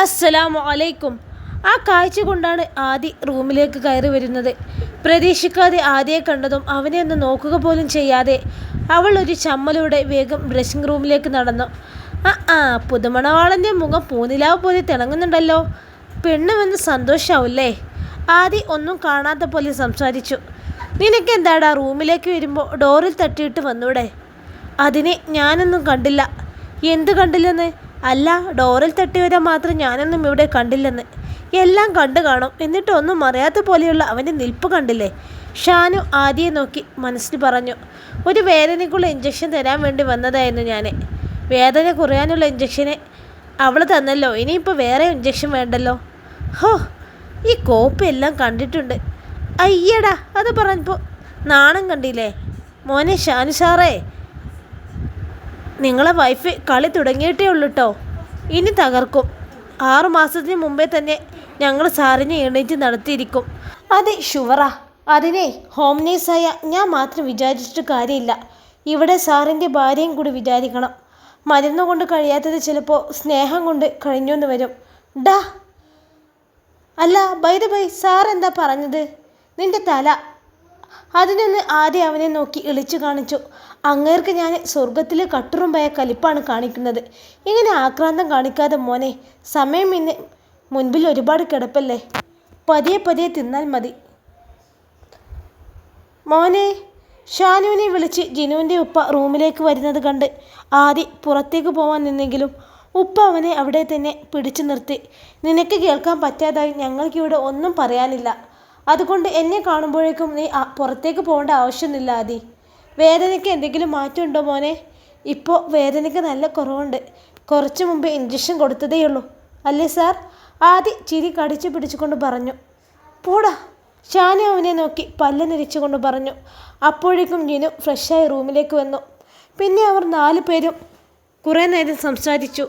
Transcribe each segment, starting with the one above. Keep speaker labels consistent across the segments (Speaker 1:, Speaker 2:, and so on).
Speaker 1: അസ്സലാമു അലൈക്കും. ആ കാഴ്ച കൊണ്ടാണ് ആദി റൂമിലേക്ക് കയറി വരുന്നത്. പ്രതീക്ഷിക്കാതെ ആദിയെ കണ്ടതും അവനെ ഒന്ന് നോക്കുക പോലും ചെയ്യാതെ അവൾ ഒരു ചമ്മലൂടെ വേഗം ഡ്രസ്സിംഗ് റൂമിലേക്ക് നടന്നു. ആ പുതുമണവാളൻ്റെ മുഖം പൂനിലാവ് പോലെ തിളങ്ങുന്നുണ്ടല്ലോ. പെണ്ണുമെന്ന് സന്തോഷാവില്ലേ? ആദി ഒന്നും കാണാത്ത പോലെ സംസാരിച്ചു. നിനക്കെന്താടാ റൂമിലേക്ക് വരുമ്പോൾ ഡോറിൽ തട്ടിയിട്ട് വന്നൂടെ? അതിനെ ഞാനൊന്നും കണ്ടില്ല. എന്ത് കണ്ടില്ലെന്ന്? അല്ല, ഡോറിൽ തട്ടി വരാൻ മാത്രം ഞാനൊന്നും ഇവിടെ കണ്ടില്ലെന്ന്. എല്ലാം കണ്ടു കാണും. എന്നിട്ട് ഒന്നും അറിയാത്ത പോലെയുള്ള അവൻ്റെ നിൽപ്പ് കണ്ടില്ലേ? ഷാനു ആദിയെ നോക്കി മനസ്സിൽ പറഞ്ഞു. ഒരു വേദനയ്ക്കുള്ള ഇഞ്ചക്ഷൻ തരാൻ വേണ്ടി വന്നതായിരുന്നു ഞാൻ. വേദന കുറയാനുള്ള ഇഞ്ചക്ഷന് അവൾ തന്നല്ലോ. ഇനിയിപ്പോൾ വേറെ ഇഞ്ചക്ഷൻ വേണ്ടല്ലോ. ഹോ, ഈ കോപ്പ് എല്ലാം കണ്ടിട്ടുണ്ട്. അയ്യടാ, അത് പറഞ്ഞപ്പോൾ നാണം കണ്ടില്ലേ? മോനെ ഷാനു സാറേ, നിങ്ങളെ വൈഫ് കളി തുടങ്ങിയിട്ടേ ഉള്ളൂ കേട്ടോ. ഇനി തകർക്കും. 6 മാസത്തിന് മുമ്പേ തന്നെ ഞങ്ങൾ സാറിനെ എണീറ്റ് നടത്തിയിരിക്കും. അതെ ഷുവറാ. അതിനെ ഹോം നേഴ്സായ ഞാൻ മാത്രം വിചാരിച്ചിട്ട് കാര്യമില്ല. ഇവിടെ സാറിൻ്റെ ഭാര്യയും കൂടി വിചാരിക്കണം. മരുന്ന് കൊണ്ട് കഴിയാത്തത് ചിലപ്പോൾ സ്നേഹം കൊണ്ട് കഴിഞ്ഞുവെന്ന് വരും. ഡാ, അല്ല ബൈ ദ ബൈ, സാർ എന്താ പറഞ്ഞത്? നിന്റെ തല. അതിനൊന്ന് ആദ്യം അവനെ നോക്കി ഇളിച്ചു കാണിച്ചു. അങ്ങേർക്ക് ഞാൻ സ്വർഗത്തിൽ കട്ടുറുമ്പായ കലിപ്പാണ് കാണിക്കുന്നത്. ഇങ്ങനെ ആക്രാന്തം കാണിക്കാതെ മോനെ. സമയം ഇന്ന് മുൻപിൽ ഒരുപാട് കിടപ്പല്ലേ. പതിയെ പതിയെ തിന്നാൽ മതി മോനെ. ഷാനുവിനെ വിളിച്ച് ജിനുവിൻ്റെ ഉപ്പ റൂമിലേക്ക് വരുന്നത് കണ്ട് ആദി പുറത്തേക്ക് പോവാൻ നിന്നെങ്കിലും ഉപ്പ അവനെ അവിടെ തന്നെ പിടിച്ചു നിർത്തി. നിനക്ക് കേൾക്കാൻ പറ്റാതായി ഞങ്ങൾക്കിവിടെ ഒന്നും പറയാനില്ല. അതുകൊണ്ട് എന്നെ കാണുമ്പോഴേക്കും നീ പുറത്തേക്ക് പോകേണ്ട ആവശ്യമൊന്നുമില്ല ആദി. വേദനയ്ക്ക് എന്തെങ്കിലും മാറ്റമുണ്ടോ മോനെ? ഇപ്പോൾ വേദനയ്ക്ക് നല്ല കുറവുണ്ട്. കുറച്ച് മുമ്പ് ഇഞ്ചക്ഷൻ കൊടുത്തതേയുള്ളൂ അല്ലേ സാർ? ആദി ചിരി കടിച്ചു പിടിച്ചുകൊണ്ട് പറഞ്ഞു. പോടാ. ഷാനു അവനെ നോക്കി പല്ല് നിരിച്ചുകൊണ്ട് പറഞ്ഞു. അപ്പോഴേക്കും ജിനു ഫ്രഷായി റൂമിലേക്ക് വന്നു. പിന്നെ അവർ 4 പേരും കുറേ നേരം സംസാരിച്ചു.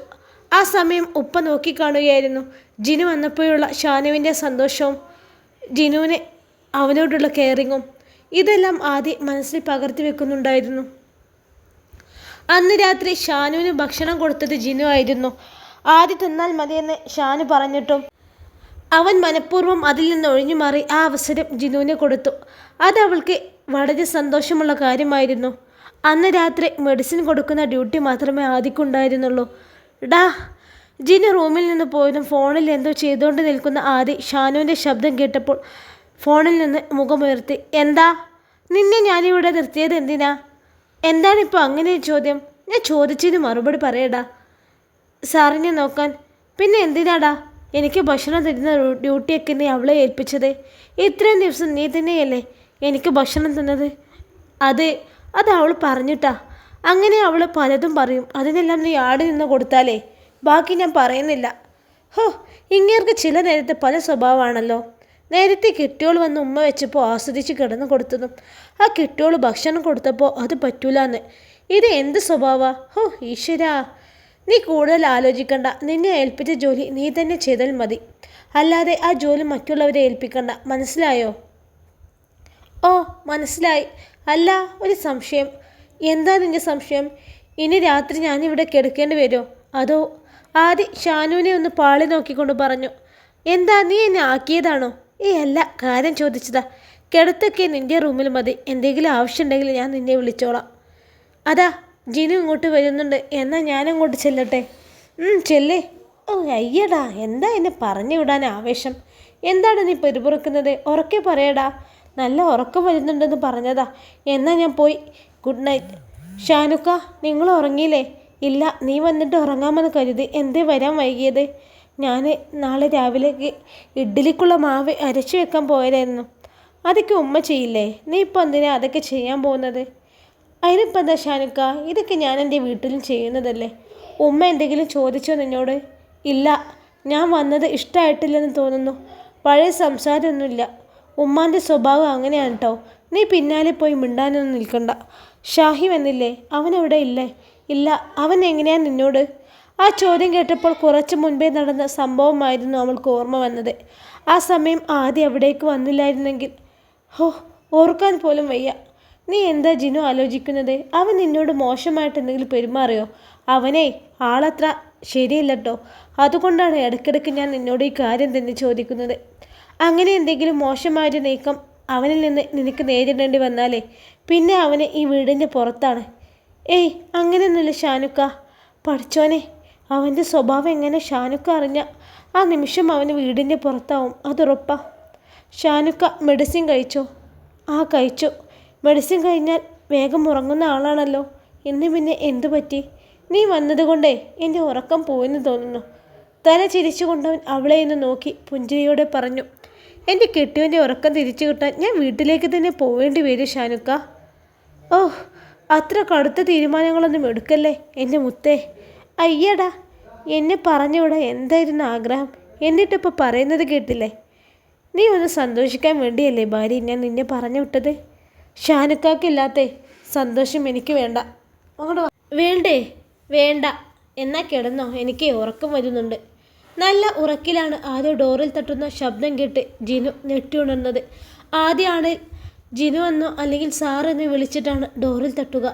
Speaker 1: ആ സമയം ഉപ്പ നോക്കിക്കാണുകയായിരുന്നു. ജിനു വന്നപ്പോഴുള്ള ഷാനുവിൻ്റെ സന്തോഷവും ജിനുവിന് അവനോടുള്ള കെയറിങ്ങും ഇതെല്ലാം ആദ്യം മനസ്സിൽ പകർത്തി വെക്കുന്നുണ്ടായിരുന്നു. അന്ന് രാത്രി ഷാനുവിന് ഭക്ഷണം കൊടുത്തത് ജിനു ആയിരുന്നു. ആദ്യം തിന്നാൽ മതിയെന്ന് ഷാനു പറഞ്ഞിട്ടും അവൻ മനഃപൂർവ്വം അതിൽ നിന്ന് ഒഴിഞ്ഞു മാറി ആ അവസരം ജിനുവിന് കൊടുത്തു. അതവൾക്ക് വളരെ സന്തോഷമുള്ള കാര്യമായിരുന്നു. അന്ന് രാത്രി മെഡിസിൻ കൊടുക്കുന്ന ഡ്യൂട്ടി മാത്രമേ ആദിക്കുണ്ടായിരുന്നുള്ളൂ. ഡാ. ജിനു റൂമിൽ നിന്ന് പോയതും ഫോണിൽ എന്തോ ചെയ്തുകൊണ്ട് നിൽക്കുന്ന ആദി ഷാനുവിൻ്റെ ശബ്ദം കേട്ടപ്പോൾ ഫോണിൽ നിന്ന് മുഖമുയർത്തി. എന്താ? നിന്നെ ഞാനിവിടെ നിർത്തിയത് എന്തിനാ? എന്താണിപ്പോൾ അങ്ങനെ ഒരു ചോദ്യം? ഞാൻ ചോദിച്ചതിന് മറുപടി പറയടാ. സാറിനെ നോക്കാൻ. പിന്നെ എന്തിനാടാ? എനിക്ക് ഭക്ഷണം തരുന്ന ഡ്യൂട്ടിയൊക്കെ നീ അവളെ ഏൽപ്പിച്ചത്. ഇത്രയും ദിവസം നീ തന്നെയല്ലേ എനിക്ക് ഭക്ഷണം തന്നത്. അത് അവൾ പറഞ്ഞിട്ടാ. അങ്ങനെ അവൾ പലതും പറയും. അതിനെല്ലാം നീ ആടി നിന്ന് കൊടുത്താലേ ബാക്കി ഞാൻ പറയുന്നില്ല. ഹോ, ഇങ്ങേർക്ക് ചില നേരത്തെ പല സ്വഭാവമാണല്ലോ. നേരത്തെ കെട്ടിയോൾ വന്ന് ഉമ്മ വെച്ചപ്പോൾ ആസ്വദിച്ച് കിടന്നു കൊടുത്തതും ആ കെട്ടിയോൾ ഭക്ഷണം കൊടുത്തപ്പോൾ അത് പറ്റൂലെന്ന്. ഇത് എന്ത് സ്വഭാവ? ഹോ ഈശ്വരാ. നീ കൂടുതൽ ആലോചിക്കണ്ട. നിന്നെ ഏൽപ്പിച്ച ജോലി നീ തന്നെ ചെയ്താൽ മതി. അല്ലാതെ ആ ജോലി മറ്റുള്ളവരെ ഏൽപ്പിക്കണ്ട. മനസ്സിലായോ? ഓ മനസ്സിലായി. അല്ല, ഒരു സംശയം. എന്താ നിൻ്റെ സംശയം? ഇനി രാത്രി ഞാനിവിടെ കിടക്കേണ്ടി വരുമോ? അതോ? ആദി ഷാനുവിനെ ഒന്ന് പാളി നോക്കിക്കൊണ്ട് പറഞ്ഞു. എന്താ, നീ എന്നെ ആക്കിയതാണോ? അല്ല, കാര്യം ചോദിച്ചതാ. കിടത്തൊക്കെ നിൻ്റെ റൂമിൽ മതി. എന്തെങ്കിലും ആവശ്യമുണ്ടെങ്കിൽ ഞാൻ നിന്നെ വിളിച്ചോളാം. അതാ ജിനു ഇങ്ങോട്ട് വരുന്നുണ്ട്. എന്നാൽ ഞാനങ്ങോട്ട് ചെല്ലട്ടെ? ചെല്ലേ. ഓ അയ്യടാ, എന്താ എന്നെ പറഞ്ഞു വിടാൻ ആവേശം? എന്താണ് നീ പെരുപുറക്കുന്നത്? ഉറക്കെ പറയടാ. നല്ല ഉറക്കം വരുന്നുണ്ടെന്ന് പറഞ്ഞതാ. എന്നാൽ ഞാൻ പോയി. Good night. ഷാനുക്ക, നിങ്ങൾ ഉറങ്ങിയില്ലേ? ഇല്ല, നീ വന്നിട്ട് ഉറങ്ങാമെന്ന് കരുതി. എന്തേ വരാൻ വൈകിയത്? ഞാൻ നാളെ രാവിലേക്ക് ഇഡ്ഡലിക്കുള്ള മാവ് അരച്ചു വെക്കാൻ പോയതായിരുന്നു. അതൊക്കെ ഉമ്മ ചെയ്യില്ലേ? നീ ഇപ്പോൾ എന്തിനാ അതൊക്കെ ചെയ്യാൻ പോകുന്നത്? അതിനിപ്പോൾ എന്താ ഷാനുക്ക, ഇതൊക്കെ ഞാൻ എൻ്റെ വീട്ടിലും ചെയ്യുന്നതല്ലേ. ഉമ്മ എന്തെങ്കിലും ചോദിച്ചോ നിന്നോട്? ഇല്ല, ഞാൻ വന്നത് ഇഷ്ടമായിട്ടില്ലെന്ന് തോന്നുന്നു. പഴയ സംസാരമൊന്നുമില്ല. ഉമ്മാൻ്റെ സ്വഭാവം അങ്ങനെയാണ് കേട്ടോ. നീ പിന്നാലെ പോയി മിണ്ടാനൊന്നും നിൽക്കണ്ട. ഷാഹി വന്നില്ലേ? അവനവിടെ ഇല്ലേ? ഇല്ല. അവൻ എങ്ങനെയാ നിന്നോട്? ആ ചോദ്യം കേട്ടപ്പോൾ കുറച്ച് മുൻപേ നടന്ന സംഭവമായിരുന്നു അവൾക്ക് ഓർമ്മ വന്നത്. ആ സമയം ആദ്യം അവിടേക്ക് വന്നില്ലായിരുന്നെങ്കിൽ. ഹോ, ഓർക്കാൻ പോലും വയ്യ. നീ എന്താ ജിനു ആലോചിക്കുന്നത്? അവൻ നിന്നോട് മോശമായിട്ട് എന്തെങ്കിലും പെരുമാറിയോ? അവനെ ആളത്ര ശരിയല്ല കേട്ടോ. അതുകൊണ്ടാണ് ഇടയ്ക്കിടയ്ക്ക് ഞാൻ നിന്നോട് ഈ കാര്യം തന്നെ ചോദിക്കുന്നത്. അങ്ങനെ എന്തെങ്കിലും മോശമായൊരു നീക്കം അവനിൽ നിന്ന് നിനക്ക് നേരിടേണ്ടി വന്നാലേ പിന്നെ അവന് ഈ വീടിൻ്റെ പുറത്താണ്. ഏയ് അങ്ങനെയൊന്നുമില്ല ഷാനുക്ക. പഠിച്ചോനെ, അവൻ്റെ സ്വഭാവം എങ്ങനെ ഷാനുക്ക അറിഞ്ഞ ആ നിമിഷം അവന് വീടിൻ്റെ പുറത്താവും, അതുറപ്പാ. ഷാനുക്ക മെഡിസിൻ കഴിച്ചോ? ആ കഴിച്ചു. മെഡിസിൻ കഴിഞ്ഞാൽ വേഗം ഉറങ്ങുന്ന ആളാണല്ലോ. ഇന്ന് പിന്നെ എന്തു പറ്റി? നീ വന്നതുകൊണ്ടേ എൻ്റെ ഉറക്കം പോയെന്ന് തോന്നുന്നു. തല ചിരിച്ചുകൊണ്ടവൻ അവളെ ഇന്ന് നോക്കി പുഞ്ചിരിയോടെ പറഞ്ഞു. എൻ്റെ കെട്ടിയവൻ്റെ ഉറക്കം തിരിച്ചു കിട്ടാൻ ഞാൻ വീട്ടിലേക്ക് തന്നെ പോവേണ്ടി വരും ഷാനുക്ക. ഓഹ്, അത്ര കടുത്ത തീരുമാനങ്ങളൊന്നും എടുക്കല്ലേ എൻ്റെ മുത്തേ. അയ്യടാ, എന്നെ പറഞ്ഞവിടെ എന്തായിരുന്നു ആഗ്രഹം, എന്നിട്ടിപ്പോൾ പറയുന്നത് കേട്ടില്ലേ? നീ ഒന്ന് സന്തോഷിക്കാൻ വേണ്ടിയല്ലേ ഭാര്യ ഞാൻ നിന്നെ പറഞ്ഞു വിട്ടത്? ഷാനുക്കാക്കില്ലാത്ത സന്തോഷം എനിക്ക് വേണ്ട. അങ്ങോട്ട് വേണ്ടേ? വേണ്ട. എന്നാൽ കിടന്നോ, എനിക്ക് ഉറക്കം വരുന്നുണ്ട്. നല്ല ഉറക്കിലാണ് ആദ്യ ഡോറിൽ തട്ടുന്ന ശബ്ദം കേട്ട് ജിനു ഞെട്ടിയുണർന്നത്. ആദ്യമാണ് ജിനു എന്നോ അല്ലെങ്കിൽ സാറെന്നോ വിളിച്ചിട്ടാണ് ഡോറിൽ തട്ടുക.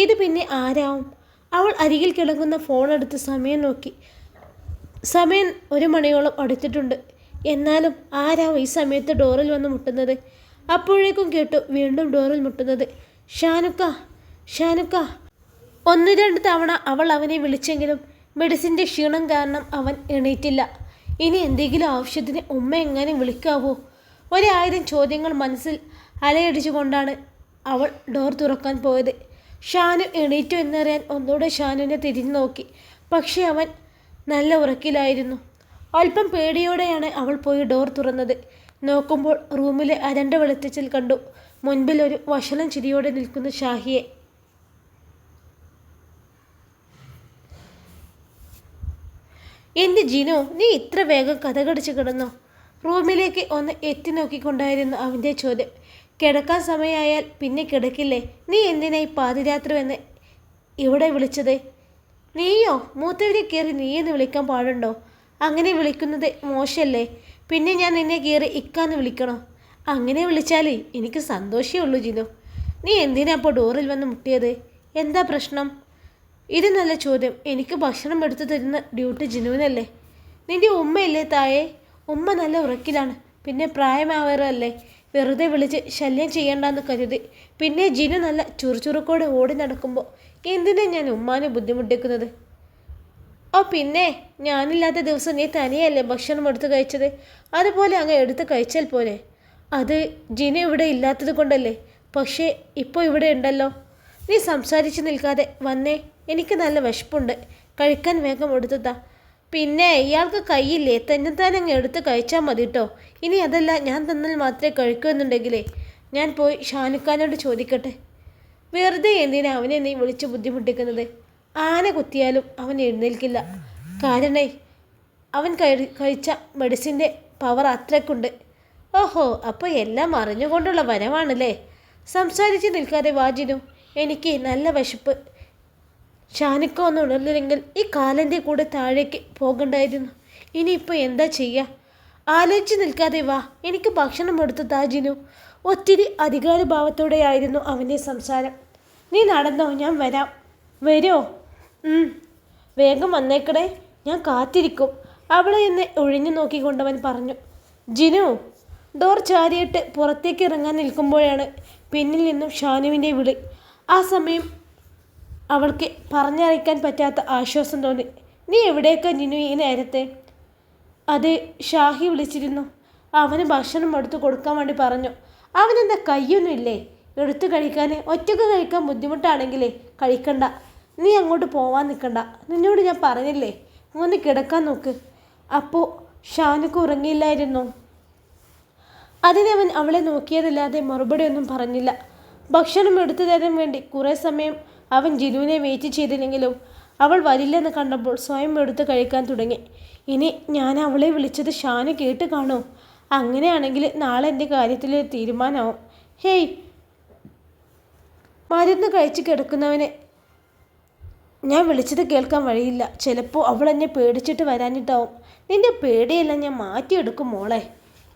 Speaker 1: ഇത് പിന്നെ ആരാവും? അവൾ അരികിൽ കിടക്കുന്ന ഫോൺ എടുത്ത് സമയം നോക്കി. സമയം 1 മണിയോളം അടുത്തിട്ടുണ്ട്. എന്നാലും ആരാവും ഈ സമയത്ത് ഡോറിൽ വന്ന് മുട്ടുന്നത്? അപ്പോഴേക്കും കേട്ടു വീണ്ടും ഡോറിൽ മുട്ടുന്നത്. ഷാനുക്ക, ഷാനുക്ക. 1-2 തവണ അവൾ അവനെ വിളിച്ചെങ്കിലും മെഡിസിൻ്റെ ക്ഷീണം കാരണം അവൻ എണീറ്റില്ല. ഇനി എന്തെങ്കിലും ആവശ്യത്തിന് ഉമ്മ എങ്ങനെ വിളിക്കാവോ? 1000 ചോദ്യങ്ങൾ മനസ്സിൽ അലയടിച്ചുകൊണ്ടാണ് അവൾ ഡോർ തുറക്കാൻ പോയത്. ഷാനു എണീറ്റു എന്നറിയാൻ ഒന്നുകൂടെ ഷാനുവിനെ തിരിഞ്ഞു നോക്കി. പക്ഷേ അവൻ നല്ല ഉറക്കിലായിരുന്നു. അല്പം പേടിയോടെയാണ് അവൾ പോയി ഡോർ തുറന്നത്. നോക്കുമ്പോൾ റൂമിലെ അരണ്ട വെളിച്ചത്തിൽ കണ്ടു മുൻപിൽ ഒരു വഷളം ചിരിയോടെ നിൽക്കുന്ന ഷാഹിയെ. എൻ്റെ ജിനു, നീ ഇത്ര വേഗം കഥകടിച്ച് കിടന്നോ? റൂമിലേക്ക് ഒന്ന് എത്തി നോക്കിക്കൊണ്ടായിരുന്നു അവൻ്റെ ചോദ്യം. കിടക്കാൻ സമയമായാൽ പിന്നെ കിടക്കില്ലേ? നീ എന്തിനായി പാതിരാത്രി വന്ന് ഇവിടെ വിളിച്ചത്? നീയോ? മൂത്തവരെ കയറി നീയെന്ന് വിളിക്കാൻ പാടുണ്ടോ? അങ്ങനെ വിളിക്കുന്നത് മോശമല്ലേ? പിന്നെ ഞാൻ നിന്നെ കയറി ഇക്കാന്ന് വിളിക്കണോ? അങ്ങനെ വിളിച്ചാലേ എനിക്ക് സന്തോഷമേ ഉള്ളൂ ജിനു. നീ എന്തിനാ അപ്പോൾ ഡോറിൽ വന്ന് മുട്ടിയത്? എന്താ പ്രശ്നം? ഇത് നല്ല ചോദ്യം. എനിക്ക് ഭക്ഷണം എടുത്തു തരുന്ന ഡ്യൂട്ടി ജിനുവിനല്ലേ? നിൻ്റെ ഉമ്മയല്ലേ തായേ? ഉമ്മ നല്ല ഉറക്കിലാണ്, പിന്നെ പ്രായമാവറല്ലേ, വെറുതെ വിളിച്ച് ശല്യം ചെയ്യണ്ടെന്ന് കരുതി. പിന്നെ ജിനു നല്ല ചുറുചുറുക്കോടെ ഓടി നടക്കുമ്പോൾ എന്തിനാ ഞാൻ ഉമ്മാനെ ബുദ്ധിമുട്ടിക്കുന്നത്? ഓ പിന്നെ, ഞാനില്ലാത്ത ദിവസം നീ തനിയല്ലേ ഭക്ഷണം എടുത്ത് കഴിച്ചത്? അതുപോലെ അങ്ങ് എടുത്ത് കഴിച്ചാൽ പോലെ. അത് ജിനു ഇവിടെ ഇല്ലാത്തത് കൊണ്ടല്ലേ. പക്ഷേ ഇപ്പോൾ ഇവിടെ ഉണ്ടല്ലോ. നീ സംസാരിച്ച് നിൽക്കാതെ വന്നേ, എനിക്ക് നല്ല വിശപ്പുണ്ട്. കഴിക്കാൻ വേഗം എടുത്തുതാ. പിന്നെ ഇയാൾക്ക് കയ്യില്ലേ, തന്നെത്താൻ അങ്ങ് എടുത്ത് കഴിച്ചാൽ മതി കേട്ടോ. ഇനി അതല്ല ഞാൻ തന്നാൽ മാത്രമേ കഴിക്കൂ എന്നുണ്ടെങ്കിലേ ഞാൻ പോയി ഷാനുക്കാനോട് ചോദിക്കട്ടെ. വെറുതെ എന്തിനാ അവനെ നീ വിളിച്ച് ബുദ്ധിമുട്ടിക്കുന്നത്? ആന കുത്തിയാലും അവൻ എഴുന്നേൽക്കില്ല. കാരണേ അവൻ കഴിച്ച മെഡിസിൻ്റെ പവർ അത്രയ്ക്കുണ്ട്. ഓഹോ, അപ്പോൾ എല്ലാം അറിഞ്ഞുകൊണ്ടുള്ള വരവാണല്ലേ? സംസാരിച്ച് നിൽക്കാതെ വാജിനു, എനിക്ക് നല്ല വിശപ്പ്. ഷാനുക്ക ഒന്നും ഉണർന്നില്ലെങ്കിൽ ഈ കാലൻ്റെ കൂടെ താഴേക്ക് പോകണ്ടായിരുന്നു. ഇനിയിപ്പോൾ എന്താ ചെയ്യുക? ആലോചിച്ച് നിൽക്കാതെ വാ, എനിക്ക് ഭക്ഷണം എടുത്ത് താജിനു. ഒത്തിരി അധികാരഭാവത്തോടെയായിരുന്നു അവൻ്റെ സംസാരം. നീ നടന്നോ, ഞാൻ വരാം. വരുമോ? വേഗം വന്നേക്കടേ, ഞാൻ കാത്തിരിക്കും. അവളെ എന്നെ ഒഴിഞ്ഞു നോക്കിക്കൊണ്ടവൻ പറഞ്ഞു. ജിനു. ഡോർ ചാരിയിട്ട് പുറത്തേക്ക് ഇറങ്ങാൻ നിൽക്കുമ്പോഴാണ് പിന്നിൽ നിന്നും ഷാനുവിൻ്റെ വിളി. ആ സമയം അവൾക്ക് പറഞ്ഞറിയിക്കാൻ പറ്റാത്ത ആശ്വാസം തോന്നി. നീ എവിടേക്കാ ജിനു ഈ നേരത്തെ? അത് ഷാഹി വിളിച്ചിരുന്നു. അവന് ഭക്ഷണം എടുത്ത് കൊടുക്കാൻ വേണ്ടി പറഞ്ഞു. അവനെന്താ കയ്യൊന്നുമില്ലേ എടുത്ത് കഴിക്കാൻ? ഒറ്റയ്ക്ക് കഴിക്കാൻ ബുദ്ധിമുട്ടാണെങ്കിലേ കഴിക്കണ്ട. നീ അങ്ങോട്ട് പോവാൻ നിൽക്കണ്ട. നിന്നോട് ഞാൻ പറഞ്ഞില്ലേ, ഒന്ന് കിടക്കാൻ നോക്ക്. അപ്പോൾ ഷാനുക്ക് ഉറങ്ങിയില്ലായിരുന്നു. അതിനവൻ അവളെ നോക്കിയതല്ലാതെ മറുപടി ഒന്നും പറഞ്ഞില്ല. ഭക്ഷണം എടുത്തു തരാൻ വേണ്ടി കുറേ സമയം അവൻ ജിനുവിനെ വെയിറ്റ് ചെയ്തില്ലെങ്കിലും അവൾ വരില്ലെന്ന് കണ്ടപ്പോൾ സ്വയം എടുത്ത് കഴിക്കാൻ തുടങ്ങി. ഇനി ഞാൻ അവളെ വിളിച്ചത് ഷാനു കേട്ട് കാണും. അങ്ങനെയാണെങ്കിൽ നാളെ എൻ്റെ കാര്യത്തിൽ തീരുമാനമാവും. ഹേയ്, മരുന്ന് കഴിച്ച് കിടക്കുന്നവനെ ഞാൻ വിളിച്ചത് കേൾക്കാൻ വഴിയില്ല. ചിലപ്പോൾ അവൾ എന്നെ പേടിച്ചിട്ട് വരാനിട്ടാവും. നിൻ്റെ പേടിയെല്ലാം ഞാൻ മാറ്റിയെടുക്കും മോളെ.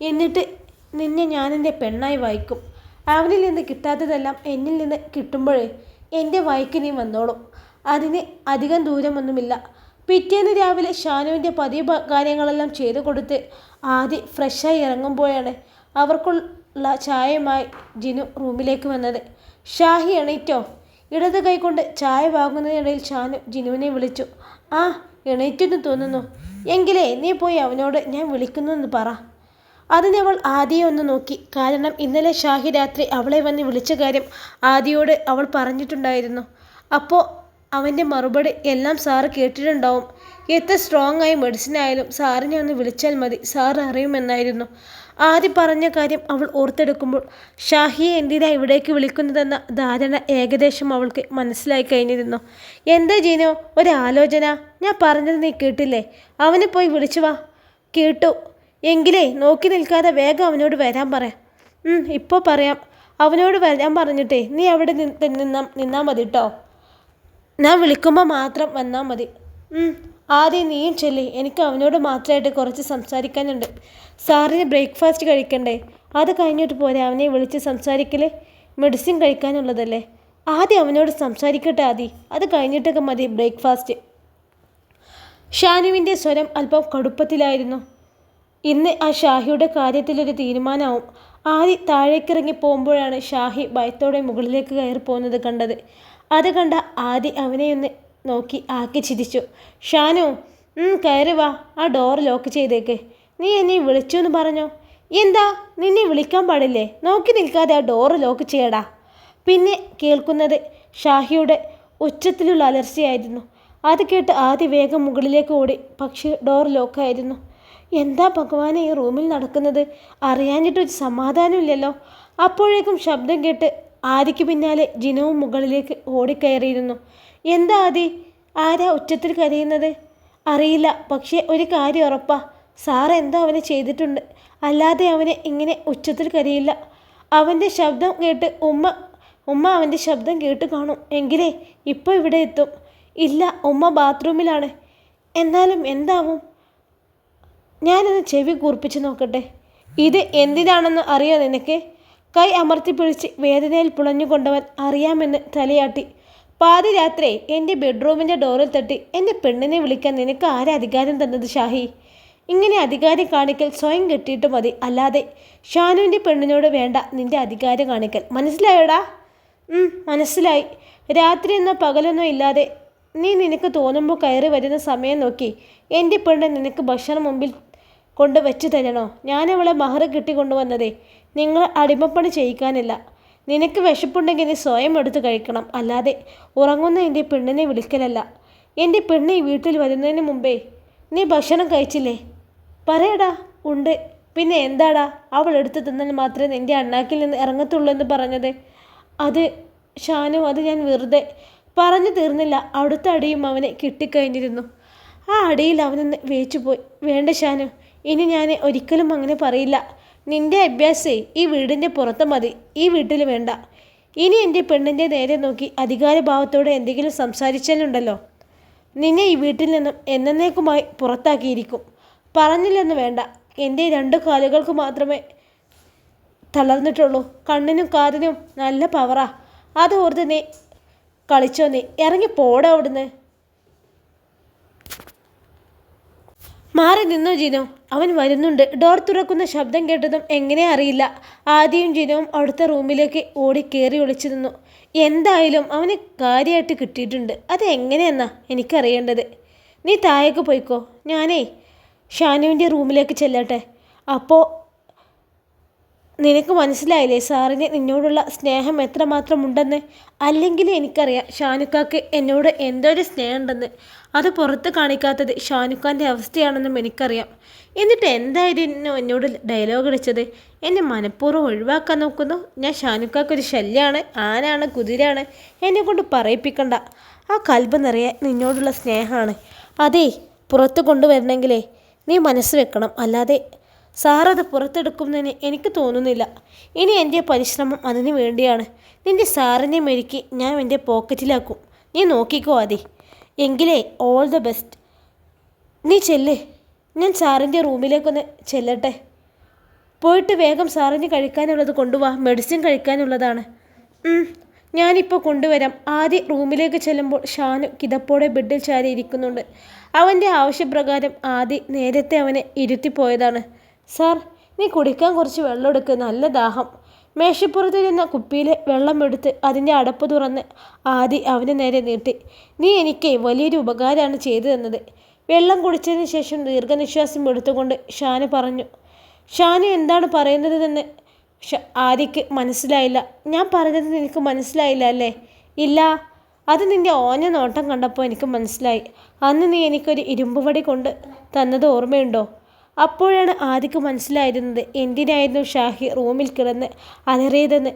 Speaker 1: എന്നിട്ട് നിന്നെ ഞാനെൻ്റെ പെണ്ണായി വായിക്കും. അവനിൽ നിന്ന് കിട്ടാത്തതെല്ലാം എന്നിൽ നിന്ന് കിട്ടുമ്പോഴേ എൻ്റെ വായിക്ക് നീ വന്നോളും. അതിന് അധികം ദൂരമൊന്നുമില്ല. പിറ്റേന്ന് രാവിലെ ഷാനുവിൻ്റെ പതിവ് കാര്യങ്ങളെല്ലാം ചെയ്തു കൊടുത്ത് ആദി ഫ്രഷായി ഇറങ്ങുമ്പോഴാണ് അവർക്കുള്ള ചായയുമായി ജിനു റൂമിലേക്ക് വന്നത്. ഷാഹി എണീറ്റോ? ഇടത് കൈകൊണ്ട് ചായ വാങ്ങുന്നതിനിടയിൽ ഷാനു ജിനുവിനെ വിളിച്ചു. ആ, എണീറ്റെന്ന് തോന്നുന്നു. എങ്കിലേ നീ പോയി അവനോട് ഞാൻ വിളിക്കുന്നു എന്ന് പറ. അതിനവൾ ആദിയെ ഒന്ന് നോക്കി. കാരണം ഇന്നലെ ഷാഹി രാത്രി അവളെ വന്ന് വിളിച്ച കാര്യം ആദിയോട് അവൾ പറഞ്ഞിട്ടുണ്ടായിരുന്നു. അപ്പോൾ അവൻ്റെ മറുപടി എല്ലാം സാറ് കേട്ടിട്ടുണ്ടാവും. എത്ര സ്ട്രോങ് ആയ മെഡിസിൻ ആയാലും സാറിനെ ഒന്ന് വിളിച്ചാൽ മതി, സാറ് അറിയുമെന്നായിരുന്നു. ആദി പറഞ്ഞ കാര്യം അവൾ ഓർത്തെടുക്കുമ്പോൾ ഷാഹിയെ എന്തിനാ ഇവിടേക്ക് വിളിക്കുന്നതെന്ന ധാരണ ഏകദേശം അവൾക്ക് മനസ്സിലായി കഴിഞ്ഞിരുന്നു. എന്താ ജീനോ ഒരാലോചന? ഞാൻ പറഞ്ഞത് നീ കേട്ടില്ലേ? അവനെ പോയി വിളിച്ചു വാ. കേട്ടു. എങ്കിലേ നോക്കി നിൽക്കാതെ വേഗം അവനോട് വരാൻ പറയാം. ഇപ്പോൾ പറയാം. അവനോട് വരാൻ പറഞ്ഞിട്ടേ നീ അവിടെ നിന്നാൽ മതി കേട്ടോ. ഞാൻ വിളിക്കുമ്പോൾ മാത്രം വന്നാൽ മതി. ആദ്യം നീയും ചെല്ലി. എനിക്ക് അവനോട് മാത്രമായിട്ട് കുറച്ച് സംസാരിക്കാനുണ്ട്. സാറിന് ബ്രേക്ക്ഫാസ്റ്റ് കഴിക്കണ്ടേ? അത് കഴിഞ്ഞിട്ട് പോരെ അവനെ വിളിച്ച് സംസാരിക്കലേ? മെഡിസിൻ കഴിക്കാനുള്ളതല്ലേ? ആദ്യം അവനോട് സംസാരിക്കട്ടെ ആദി, അത് കഴിഞ്ഞിട്ടൊക്കെ മതി ബ്രേക്ക്ഫാസ്റ്റ്. ഷാനുവിൻ്റെ സ്വരം അല്പം കടുപ്പത്തിലായിരുന്നു. ഇന്ന് ആ ഷാഹിയുടെ കാര്യത്തിലൊരു തീരുമാനമാവും. ആദി താഴേക്കിറങ്ങി പോകുമ്പോഴാണ് ഷാഹി ഭയത്തോടെ മുകളിലേക്ക് കയറി പോകുന്നത് കണ്ടത്. അത് കണ്ട ആദി അവനെയൊന്ന് നോക്കി ആക്കി ചിരിച്ചു. ഷാനു, കയറി വാ. ആ ഡോർ ലോക്ക് ചെയ്തേക്ക്. നീ എന്നെ വിളിച്ചു എന്ന് പറഞ്ഞോ? എന്താ, നിന്നെ വിളിക്കാൻ പാടില്ലേ? നോക്കി നിൽക്കാതെ ആ ഡോർ ലോക്ക് ചെയ്യടാ. പിന്നെ കേൾക്കുന്നത് ഷാഹിയുടെ ഉച്ചത്തിലുള്ള അലർച്ചയായിരുന്നു. അത് കേട്ട് ആദി വേഗം മുകളിലേക്ക് ഓടി. പക്ഷേ ഡോർ ലോക്കായിരുന്നു. എന്താ ഭഗവാനെ ഈ റൂമിൽ നടക്കുന്നത്? അറിയാഞ്ഞിട്ടൊരു സമാധാനമില്ലല്ലോ. അപ്പോഴേക്കും ശബ്ദം കേട്ട് ആദിക്ക് പിന്നാലെ ജിനുവും മുകളിലേക്ക് ഓടിക്കയറിയിരുന്നു. എന്താ ആദി, ആരാ ഉച്ചത്തിൽ കരയുന്നത്? അറിയില്ല, പക്ഷേ ഒരു കാര്യം ഉറപ്പാ, സാറ് എന്തോ അവനെ ചെയ്തിട്ടുണ്ട്. അല്ലാതെ അവനെ ഇങ്ങനെ ഉച്ചത്തിൽ കരയില്ല. അവൻ്റെ ശബ്ദം കേട്ട് ഉമ്മ അവൻ്റെ ശബ്ദം കേട്ട് കാണും. എങ്കിലേ ഇപ്പോൾ ഇവിടെ എത്തും. ഇല്ല, ഉമ്മ ബാത്റൂമിലാണ്. എന്നാലും എന്താവും? ഞാനൊന്ന് ചെവി കൂർപ്പിച്ച് നോക്കട്ടെ. ഇത് എന്തിനാണെന്ന് അറിയോ നിനക്ക്? കൈ അമർത്തി പിടിച്ച് വേദനയിൽ പുളഞ്ഞുകൊണ്ടവൻ അറിയാമെന്ന് തലയാട്ടി. പാതിരാത്രി എൻ്റെ ബെഡ്റൂമിൻ്റെ ഡോറിൽ തട്ടി എൻ്റെ പെണ്ണിനെ വിളിക്കാൻ നിനക്ക് ആരാ അധികാരം തന്നത് ഷാഹി? ഇങ്ങനെ അധികാരം കാണിക്കൽ സ്വയം കെട്ടിയിട്ട് മതി, അല്ലാതെ ഷാനുവിൻ്റെ പെണ്ണിനോട് വേണ്ട നിൻ്റെ അധികാരം കാണിക്കൽ. മനസ്സിലായോടാ? മനസ്സിലായി. രാത്രിയെന്നോ പകലെന്നോ ഇല്ലാതെ നിനക്ക് തോന്നുമ്പോൾ കയറി വരുന്ന സമയം നോക്കി എൻ്റെ പെണ്ണ് നിനക്ക് ഭക്ഷണം മുമ്പിൽ കൊണ്ട് വെച്ച് തരണോ? ഞാനവളെ മഹർ കിട്ടിക്കൊണ്ടുവന്നതേ നിങ്ങൾ അടിമപ്പണി ചെയ്യിക്കാനില്ല. നിനക്ക് വിശപ്പുണ്ടെങ്കിൽ നീ സ്വയം എടുത്ത് കഴിക്കണം, അല്ലാതെ ഉറങ്ങുന്ന എൻ്റെ പെണ്ണിനെ വിളിക്കലല്ല. എൻ്റെ പെണ്ണ് ഈ വീട്ടിൽ വരുന്നതിന് മുമ്പേ നീ ഭക്ഷണം കഴിച്ചില്ലേ? പറയടാ. ഉണ്ട്. പിന്നെ എന്താടാ, അവൾ എടുത്ത് തിന്നാൽ മാത്രമേ നിൻ്റെ അണ്ണാക്കിൽ നിന്ന് ഇറങ്ങത്തുള്ളൂ എന്ന് പറഞ്ഞത്? അത് ഷാനു, അത് ഞാൻ വെറുതെ പറഞ്ഞു തീർന്നില്ല. അവിടുത്തെ അടിയും അവനെ കിട്ടിക്കഴിഞ്ഞിരുന്നു. ആ അടിയിൽ അവനൊന്ന് വേച്ചുപോയി. വേണ്ട ഷാനു, ഇനി ഞാൻ ഒരിക്കലും അങ്ങനെ പറയില്ല. നിന്റെ അഭ്യാസേ ഈ വീടിൻ്റെ പുറത്ത് മതി, ഈ വീട്ടിൽ വേണ്ട. ഇനി എൻ്റെ പെണ്ണിൻ്റെ നേരെ നോക്കി അധികാരഭാവത്തോടെ എന്തെങ്കിലും സംസാരിച്ചാലുണ്ടല്ലോ, നിന്നെ ഈ വീട്ടിൽ നിന്നും എന്നേക്കുമായി പുറത്താക്കിയിരിക്കും. പറഞ്ഞില്ലെന്ന് വേണ്ട. എൻ്റെ 2 കാലുകൾക്ക് മാത്രമേ തളർന്നിട്ടുള്ളൂ. കണ്ണിനും കാതിനും നല്ല പവറാ. അത് ഓർത്ത് നീ കളിച്ചോ? നീ ഇറങ്ങി പോടാ അവിടുന്ന്. മാറി നിന്നോ ജിനോ, അവൻ വരുന്നുണ്ട്. ഡോർ തുറക്കുന്ന ശബ്ദം കേട്ടതും എങ്ങനെ അറിയില്ല, ആദിയും ജിനോവും അടുത്ത റൂമിലേക്ക് ഓടി കയറി ഒളിച്ചു നിന്നു. എന്തായാലും അവന് കാര്യമായിട്ട് കിട്ടിയിട്ടുണ്ട്. അത് എങ്ങനെയെന്നാ എനിക്കറിയേണ്ടത്. നീ താഴേക്ക് പോയിക്കോ, ഞാനേ ഷാനുവിൻ്റെ റൂമിലേക്ക് ചെല്ലട്ടെ. അപ്പോൾ നിനക്ക് മനസ്സിലായില്ലേ സാറിന് നിന്നോടുള്ള സ്നേഹം എത്രമാത്രം ഉണ്ടെന്ന്? അല്ലെങ്കിൽ എനിക്കറിയാം ഷാനുക്കാക്ക് എന്നോട് എന്തൊരു സ്നേഹമുണ്ടെന്ന്. അത് പുറത്ത് കാണിക്കാത്തത് ഷാനുഖാൻ്റെ അവസ്ഥയാണെന്നും എനിക്കറിയാം. എന്നിട്ട് എന്തായിരുന്നു എന്നോട് ഡയലോഗ് അടിച്ചത്? എന്നെ മനഃപൂർവ്വം ഒഴിവാക്കാൻ നോക്കുന്നു. ഞാൻ ഷാനുക്കാക്കൊരു ശല്യമാണ്, ആനാണ്, കുതിരയാണ്. എന്നെ കൊണ്ട് പറയിപ്പിക്കണ്ട. ആ കൽബ് നിറയെ നിന്നോടുള്ള സ്നേഹമാണ്. അതേ പുറത്ത് കൊണ്ടുവരണമെങ്കിലേ നീ മനസ്സ് വെക്കണം, അല്ലാതെ സാറത് പുറത്തെടുക്കുന്നതിന് എനിക്ക് തോന്നുന്നില്ല. ഇനി എൻ്റെ പരിശ്രമം അതിന് വേണ്ടിയാണ്. നിൻ്റെ സാറിനെ മെരുക്കി ഞാൻ എൻ്റെ പോക്കറ്റിലാക്കും. നീ നോക്കിക്കോ ആദി. എങ്കിലേ ഓൾ ദ ബെസ്റ്റ്. നീ ചെല്ല്, ഞാൻ സാറിൻ്റെ റൂമിലേക്കൊന്ന് ചെല്ലട്ടെ. പോയിട്ട് വേഗം സാറിന് കഴിക്കാനുള്ളത് കൊണ്ടുപോവാ. മെഡിസിൻ കഴിക്കാനുള്ളതാണ്. ഞാനിപ്പോൾ കൊണ്ടുവരാം. ആദ്യം റൂമിലേക്ക് ചെല്ലുമ്പോൾ ഷാനു കിതപ്പോടെ ബെഡിൽ ചാരി ഇരിക്കുന്നുണ്ട്. അവൻ്റെ ആവശ്യപ്രകാരം ആദി നേരത്തെ അവനെ ഇരുത്തിപ്പോയതാണ്. സാർ, നീ കുടിക്കാൻ കുറച്ച് വെള്ളം എടുക്ക്, നല്ല ദാഹം. മേശപ്പുറത്തിരുന്ന കുപ്പിയിലെ വെള്ളം എടുത്ത് അതിൻ്റെ അടപ്പ് തുറന്ന് ആദി അവന് നേരെ നീട്ടി. നീ എനിക്ക് വലിയൊരു ഉപകാരമാണ് ചെയ്തു തന്നത്. വെള്ളം കുടിച്ചതിന് ശേഷം ദീർഘനിശ്വാസം എടുത്തുകൊണ്ട് ഷാനു പറഞ്ഞു. ഷാനു എന്താണ് പറയുന്നതെന്ന് ആദിക്ക് മനസ്സിലായില്ല. ഞാൻ പറഞ്ഞത് നിനക്ക് മനസ്സിലായില്ല അല്ലേ? ഇല്ല, അത് നിൻ്റെ ഓഞ്ഞ നോട്ടം കണ്ടപ്പോൾ എനിക്ക് മനസ്സിലായി. അന്ന് നീ എനിക്കൊരു ഇരുമ്പുവടി കൊണ്ട് തന്നത് ഓർമ്മയുണ്ടോ? അപ്പോഴാണ് ആദിക്ക് മനസ്സിലായിരുന്നത് എന്തിനായിരുന്നു ഷാഹി റൂമിൽ കിടന്ന് അലറിയതെന്ന്.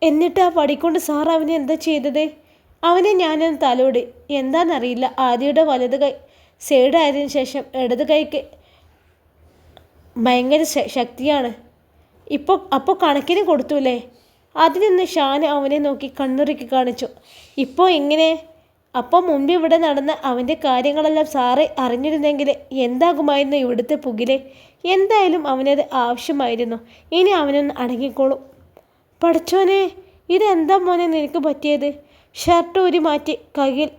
Speaker 1: എന്നിട്ട് ആ വടിക്കൊണ്ട് സാർ അവനെ എന്താ ചെയ്തത്? അവനെ ഞാനൊന്ന് തലോടി. എന്താണെന്നറിയില്ല, ആദിയുടെ വലത് കൈ സൈഡായതിനു ശേഷം ഇടത് കൈക്ക് ഭയങ്കര ശക്തിയാണ്. അപ്പോൾ കണക്കിന് കൊടുത്തൂല്ലേ? അതിൽ നിന്ന് ഷാന് അവനെ നോക്കി കണ്ണുറുക്കി കാണിച്ചു. ഇപ്പോൾ ഇങ്ങനെ? അപ്പോൾ മുൻപ് ഇവിടെ നടന്ന അവൻ്റെ കാര്യങ്ങളെല്ലാം സാറ് അറിഞ്ഞിരുന്നെങ്കിൽ എന്താകുമായിരുന്നു ഇവിടുത്തെ പുകില്? എന്തായാലും അവനത് ആവശ്യമായിരുന്നു. ഇനി അവനൊന്ന് അടങ്ങിക്കോളും. പഠിച്ചോനെ, ഇതെന്താ മോനെ നിനക്ക് പറ്റിയത്? ഷർട്ട് ഊരി മാറ്റി കയ്യിൽ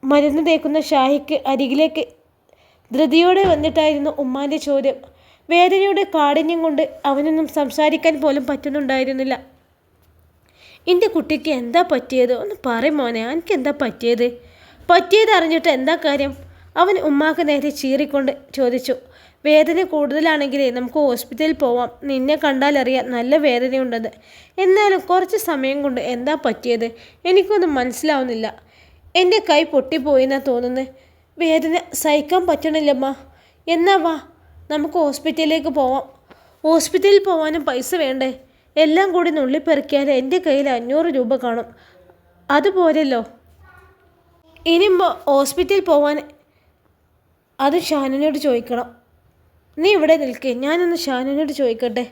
Speaker 1: മരുന്ന് തേക്കുന്ന ഷാഹിക്ക് അരികിലേക്ക് ധൃതിയോടെ വന്നിട്ടായിരുന്നു ഉമ്മാൻ്റെ ചോദ്യം. വേദനയുടെ കാഠിന്യം കൊണ്ട് അവനൊന്നും സംസാരിക്കാൻ പോലും പറ്റുന്നുണ്ടായിരുന്നില്ല. എൻ്റെ കുട്ടിക്ക് എന്താ പറ്റിയത്? ഒന്ന് പറയും മോനെ, എനിക്ക് എന്താ പറ്റിയത്? പറ്റിയത് അറിഞ്ഞിട്ട് എന്താ കാര്യം? അവൻ ഉമ്മാക്ക് നേരെ ചീറിക്കൊണ്ട് ചോദിച്ചു. വേദന കൂടുതലാണെങ്കിലേ നമുക്ക് ഹോസ്പിറ്റലിൽ പോവാം. നിന്നെ കണ്ടാലറിയാം നല്ല വേദനയുണ്ടെന്ന്. എന്നാലും കുറച്ച് സമയം കൊണ്ട് എന്താ പറ്റിയത്? എനിക്കൊന്നും മനസ്സിലാവുന്നില്ല. എൻ്റെ കൈ പൊട്ടിപ്പോയിന്നാ തോന്നുന്നത്. വേദന സഹിക്കാൻ പറ്റണില്ലമ്മ. എന്നാ വാ, നമുക്ക് ഹോസ്പിറ്റലിലേക്ക് പോവാം. ഹോസ്പിറ്റലിൽ പോവാനും പൈസ വേണ്ടേ? എല്ലാം കൂടി നുള്ളിപ്പെറുക്കിയാൽ എൻ്റെ കയ്യിൽ 500 രൂപ കാണും. അതുപോരല്ലോ. ഇനിയുമ്പോൾ ഹോസ്പിറ്റലിൽ പോവാൻ അത് ഷാനുവിനോട് ചോദിക്കണം. നീ ഇവിടെ നിൽക്കേ, ഞാനൊന്ന് ഷാനുവിനോട് ചോദിക്കട്ടെ.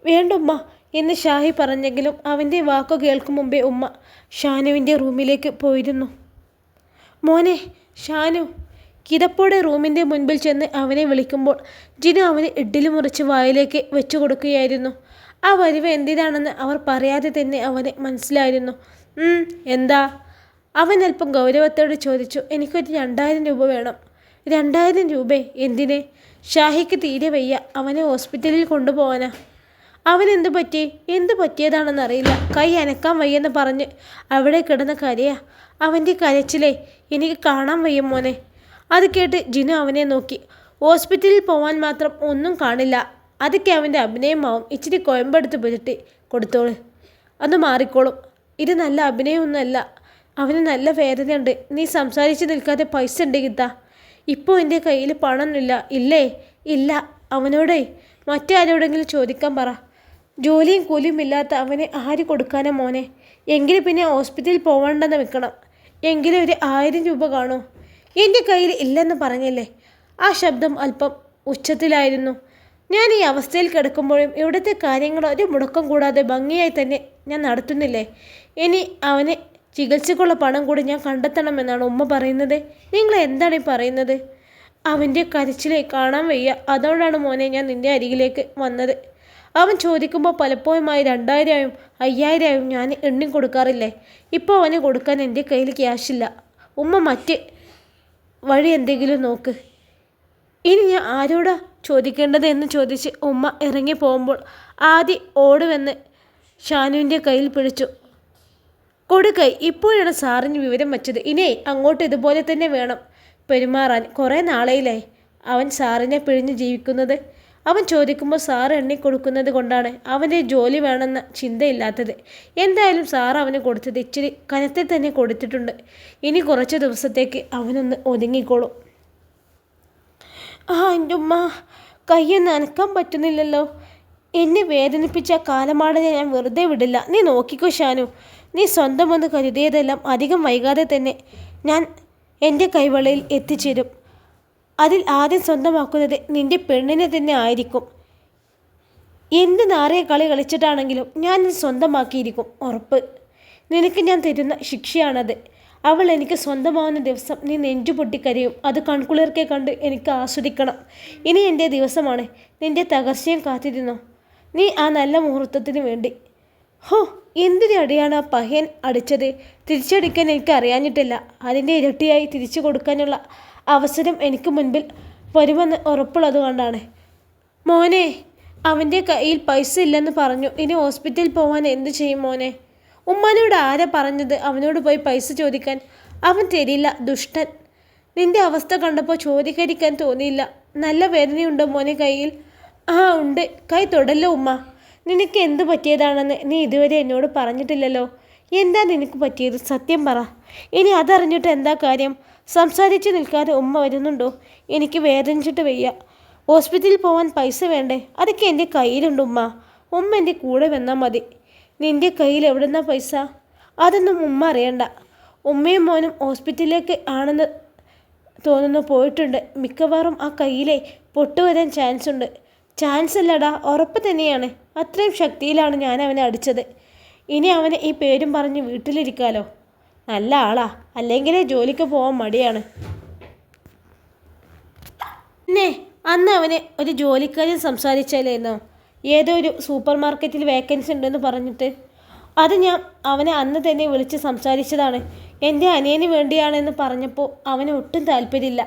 Speaker 1: വേണ്ടുമ്മ എന്ന് ഷാഹി പറഞ്ഞെങ്കിലും അവൻ്റെ വാക്കു കേൾക്കും മുമ്പേ ഉമ്മ ഷാനുവിൻ്റെ റൂമിലേക്ക് പോയിരുന്നു. മോനെ ഷാനു. കിതപ്പോടെ റൂമിൻ്റെ മുൻപിൽ ചെന്ന് അവനെ വിളിക്കുമ്പോൾ ജിനു അവന് ഇഡ്ഡലി മുറിച്ച് വായിലേക്ക് വെച്ചു കൊടുക്കുകയായിരുന്നു. ആ വരിവ് എന്തിനാണെന്ന് അവർ പറയാതെ തന്നെ അവന് മനസ്സിലായിരുന്നു. എന്താ? അവൻ അല്പം ഗൗരവത്തോട് ചോദിച്ചു. എനിക്കൊരു 2000 രൂപ വേണം. 2000 രൂപ എന്തിന്? ഷാഹിക്ക് തീരെ വയ്യ, അവനെ ഹോസ്പിറ്റലിൽ കൊണ്ടുപോകാനാ. അവനെന്തു പറ്റി? എന്തു പറ്റിയതാണെന്നറിയില്ല. കൈ അനക്കാൻ വയ്യെന്ന് പറഞ്ഞ് അവിടെ കിടന്ന കരയാ. അവൻ്റെ കരച്ചിലേ എനിക്ക് കാണാൻ വയ്യ മോനെ. അത് കേട്ട് ജിനു അവനെ നോക്കി. ഹോസ്പിറ്റലിൽ പോവാൻ മാത്രം ഒന്നും കാണില്ല. അതൊക്കെ അവൻ്റെ അഭിനയമാവും. ഇച്ചിരി കോയമ്പെടുത്ത് പുരട്ടി കൊടുത്തോളൂ, അത് മാറിക്കോളും. ഇത് നല്ല അഭിനയമൊന്നുമല്ല. അവന് നല്ല വേദനയുണ്ട്. നീ സംസാരിച്ച് നിൽക്കാതെ പൈസ ഉണ്ടെങ്കിൽ താ. ഇപ്പോൾ എൻ്റെ കയ്യിൽ പണമൊന്നുമില്ല. ഇല്ലേ? ഇല്ല. അവനോടേ മറ്റാരോടെങ്കിലും ചോദിക്കാൻ പറ. ജോലിയും കൂലിയും ഇല്ലാത്ത അവനെ ആര് കൊടുക്കാനാ മോനെ? എങ്കിലും പിന്നെ ഹോസ്പിറ്റലിൽ പോകണ്ടെന്ന് വെക്കണം. എങ്കിലും ഒരു 1000 രൂപ കാണൂ. എൻ്റെ കയ്യിൽ ഇല്ലെന്ന് പറഞ്ഞില്ലേ? ആ ശബ്ദം അല്പം ഉച്ചത്തിലായിരുന്നു. ഞാൻ ഈ അവസ്ഥയിൽ കിടക്കുമ്പോഴും ഇവിടുത്തെ കാര്യങ്ങൾ ഒരു മുടക്കം കൂടാതെ ഭംഗിയായി തന്നെ ഞാൻ നടത്തുന്നില്ലേ? ഇനി അവന് ചികിത്സക്കുള്ള പണം കൂടി ഞാൻ കണ്ടെത്തണമെന്നാണ് ഉമ്മ പറയുന്നത്. നിങ്ങൾ എന്താണ് ഈ പറയുന്നത്? അവൻ്റെ കരച്ചിലെ കാണാൻ വയ്യ. അതുകൊണ്ടാണ് മോനെ ഞാൻ നിൻ്റെ അരികിലേക്ക് വന്നത്. അവൻ ചോദിക്കുമ്പോൾ പലപ്പോഴുമായി 2000 5000 ഞാൻ എണ്ണി കൊടുക്കാറില്ലേ? ഇപ്പോൾ അവന് കൊടുക്കാൻ എൻ്റെ കയ്യിൽ ക്യാഷില്ല. ഉമ്മ മറ്റ് വഴി എന്തെങ്കിലും നോക്ക്. ഇനി ഞാൻ ആരോടാ ചോദിക്കേണ്ടത് എന്ന് ചോദിച്ച് ഉമ്മ ഇറങ്ങി പോകുമ്പോൾ ആദി ഓടുവെന്ന് ഷാനുവിൻ്റെ കയ്യിൽ പിടിച്ചു. കൊടുക്കൈ. ഇപ്പോഴാണ് സാറിന് വിവരം വച്ചത്. ഇനി അങ്ങോട്ട് ഇതുപോലെ തന്നെ വേണം പെരുമാറാൻ. കുറേ നാളെയിലായി അവൻ സാറിനെ പിഴിഞ്ഞ് ജീവിക്കുന്നത്. അവൻ ചോദിക്കുമ്പോൾ സാർ എണ്ണിക്കൊടുക്കുന്നത് കൊണ്ടാണ് അവൻ്റെ ജോലി വേണമെന്ന ചിന്തയില്ലാത്തത്. എന്തായാലും സാർ അവന് കൊടുത്തത് ഇച്ചിരി കനത്തിൽ തന്നെ കൊടുത്തിട്ടുണ്ട്. ഇനി കുറച്ച് ദിവസത്തേക്ക് അവനൊന്ന് ഒതുങ്ങിക്കോളും. എൻ്റെ ഉമ്മ, കയ്യൊന്ന് അനക്കാൻ പറ്റുന്നില്ലല്ലോ. എന്നെ വേദനിപ്പിച്ച കാലമാടനെ ഞാൻ വെറുതെ വിടില്ല. നീ നോക്കിക്കോ ഷാനു. നീ സ്വന്തമൊന്ന് കരുതിയതെല്ലാം അധികം വൈകാതെ തന്നെ ഞാൻ എൻ്റെ കൈവളയിൽ എത്തിച്ചേരും. അതിൽ ആദ്യം സ്വന്തമാക്കുന്നത് നിൻ്റെ പെണ്ണിനെ തന്നെ ആയിരിക്കും. എന്ത് നാറിയ കളി കളിച്ചിട്ടാണെങ്കിലും ഞാൻ സ്വന്തമാക്കിയിരിക്കും, ഉറപ്പ്. നിനക്ക് ഞാൻ തരുന്ന ശിക്ഷയാണത്. അവൾ എനിക്ക് സ്വന്തമാവുന്ന ദിവസം നീ നെഞ്ചു പൊട്ടിക്കരയും. അത് കൺകുളിർക്കെ കണ്ട് എനിക്ക് ആസ്വദിക്കണം. ഇനി എൻ്റെ ദിവസമാണ്. നിൻ്റെ തകർച്ചയും കാത്തിരുന്നോ നീ ആ നല്ല മുഹൂർത്തത്തിന് വേണ്ടി. ഹോ, എന്തിനു അടിയാണ് ആ പഹ്യൻ അടിച്ചത്? തിരിച്ചടിക്കാൻ എനിക്ക് അറിയാഞ്ഞിട്ടില്ല. അതിൻ്റെ ഇരട്ടിയായി തിരിച്ചു കൊടുക്കാനുള്ള അവസരം എനിക്ക് മുൻപിൽ വരുമെന്ന് ഉറപ്പുള്ളത് കൊണ്ടാണ്. മോനെ, അവൻ്റെ കയ്യിൽ പൈസ ഇല്ലെന്ന് പറഞ്ഞു. ഇനി ഹോസ്പിറ്റലിൽ പോവാൻ എന്തു ചെയ്യും മോനെ? ഉമ്മാനോട് ആരാ പറഞ്ഞത് അവനോട് പോയി പൈസ ചോദിക്കാൻ? അവൻ തരില്ല, ദുഷ്ടൻ. നിന്റെ അവസ്ഥ കണ്ടപ്പോൾ ചോദിക്കാതിരിക്കാൻ തോന്നിയില്ല. നല്ല വേദനയുണ്ടോ മോനെ കയ്യിൽ? ആ ഉണ്ട്. കൈ തൊടല്ലോ ഉമ്മ. നിനക്ക് എന്ത് പറ്റിയതാണെന്ന് നീ ഇതുവരെ എന്നോട് പറഞ്ഞിട്ടില്ലല്ലോ. എന്താ നിനക്ക് പറ്റിയത്? സത്യം പറ. ഇനി അതറിഞ്ഞിട്ട് എന്താ കാര്യം? സംസാരിച്ച് നിൽക്കാതെ ഉമ്മ വരുന്നുണ്ടോ? എനിക്ക് വേദനിച്ചിട്ട് വയ്യ. ഹോസ്പിറ്റലിൽ പോകാൻ പൈസ വേണ്ടേ? അതൊക്കെ എൻ്റെ കയ്യിലുണ്ട് ഉമ്മ. ഉമ്മ എൻ്റെ കൂടെ വന്നാൽ മതി. നിൻ്റെ കയ്യിൽ എവിടുന്നാ പൈസ? അതൊന്നും ഉമ്മ അറിയണ്ട. ഉമ്മയും മോനും ഹോസ്പിറ്റലിലേക്ക് ആണെന്ന് തോന്നുന്നു പോയിട്ടുണ്ട്. മിക്കവാറും ആ കയ്യിലെ പൊട്ടുവരാൻ ചാൻസ് ഉണ്ട്. ചാൻസ് അല്ലടാ, ഉറപ്പ് തന്നെയാണ്. അത്രയും ശക്തിയിലാണ് ഞാൻ അവനെ അടിച്ചത്. ഇനി അവനെ ഈ പേരും പറഞ്ഞ് വീട്ടിലിരിക്കാലോ. നല്ല ആളാ, അല്ലെങ്കിലേ ജോലിക്ക് പോകാൻ മടിയാണ്. പിന്നെ അന്ന് അവന് ഒരു ജോലിക്കാരൻ സംസാരിച്ചാലേന്നോ, ഏതോ ഒരു സൂപ്പർ മാർക്കറ്റിൽ വേക്കൻസി ഉണ്ടെന്ന് പറഞ്ഞിട്ട്. അത് ഞാൻ അവനെ അന്ന് തന്നെ വിളിച്ച് സംസാരിച്ചതാണ്. എൻ്റെ അനിയന് വേണ്ടിയാണെന്ന് പറഞ്ഞപ്പോൾ അവന് ഒട്ടും താല്പര്യമില്ല.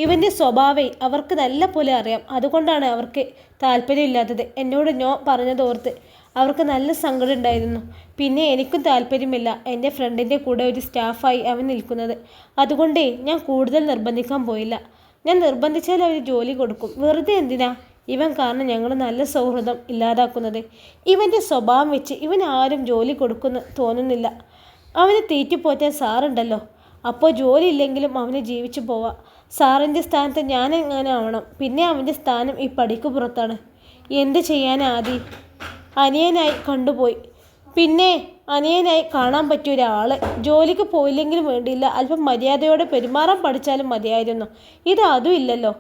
Speaker 1: ഇവൻ്റെ സ്വഭാവം അവർക്ക് നല്ല പോലെ അറിയാം. അതുകൊണ്ടാണ് അവർക്ക് താല്പര്യമില്ലാത്തത്. എന്നോട് നോ പറഞ്ഞതോർത്ത് അവർക്ക് നല്ല സങ്കടം ഉണ്ടായിരുന്നു. പിന്നെ എനിക്കും താല്പര്യമില്ല എൻ്റെ ഫ്രണ്ടിൻ്റെ കൂടെ ഒരു സ്റ്റാഫായി അവൻ നിൽക്കുന്നത്. അതുകൊണ്ടേ ഞാൻ കൂടുതൽ നിർബന്ധിക്കാൻ പോയില്ല. ഞാൻ നിർബന്ധിച്ചാൽ അവർ ജോലി കൊടുക്കും. വെറുതെ എന്തിനാ ഇവൻ കാരണം ഞങ്ങൾ നല്ല സൗഹൃദം ഇല്ലാതാക്കുന്നത്? ഇവൻ്റെ സ്വഭാവം വെച്ച് ഇവൻ ആരും ജോലി കൊടുക്കുമെന്ന് തോന്നുന്നില്ല. അവന് തീറ്റിപ്പോറ്റാൻ സാറുണ്ടല്ലോ. അപ്പോൾ ജോലി ഇല്ലെങ്കിലും അവന് ജീവിച്ചു പോവാം. സാറിൻ്റെ സ്ഥാനത്ത് ഞാൻ എങ്ങനെ ആവണം? പിന്നെ അവൻ്റെ സ്ഥാനം ഈ പടിക്ക് പുറത്താണ്. എന്ത് ചെയ്യാനാദി? അനിയനായി കണ്ടുപോയി. പിന്നെ അനിയനായി കാണാൻ പറ്റിയ ഒരാൾ. ജോലിക്ക് പോയില്ലെങ്കിലും വേണ്ടിയില്ല, അല്പം മര്യാദയോടെ പെരുമാറാൻ പഠിച്ചാലും മതിയായിരുന്നു. ഇത് അതും ഇല്ലല്ലോ.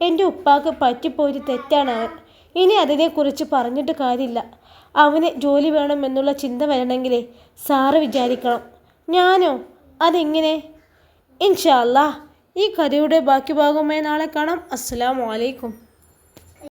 Speaker 1: എൻ്റെ ഉപ്പാക്ക് പറ്റിപ്പോയൊരു തെറ്റാണ് അവൻ. ഇനി അതിനെക്കുറിച്ച് പറഞ്ഞിട്ട് കാര്യമില്ല. അവന് ജോലി വേണമെന്നുള്ള ചിന്ത വരണമെങ്കിലേ സാറ് വിചാരിക്കണം. ഞാനോ? അതെങ്ങനെ? ഇൻഷാ അല്ലാ. ഈ കഥയുടെ ബാക്കി ഭാഗവുമായി നാളെ കാണാം. അസ്സലാമു അലൈക്കും.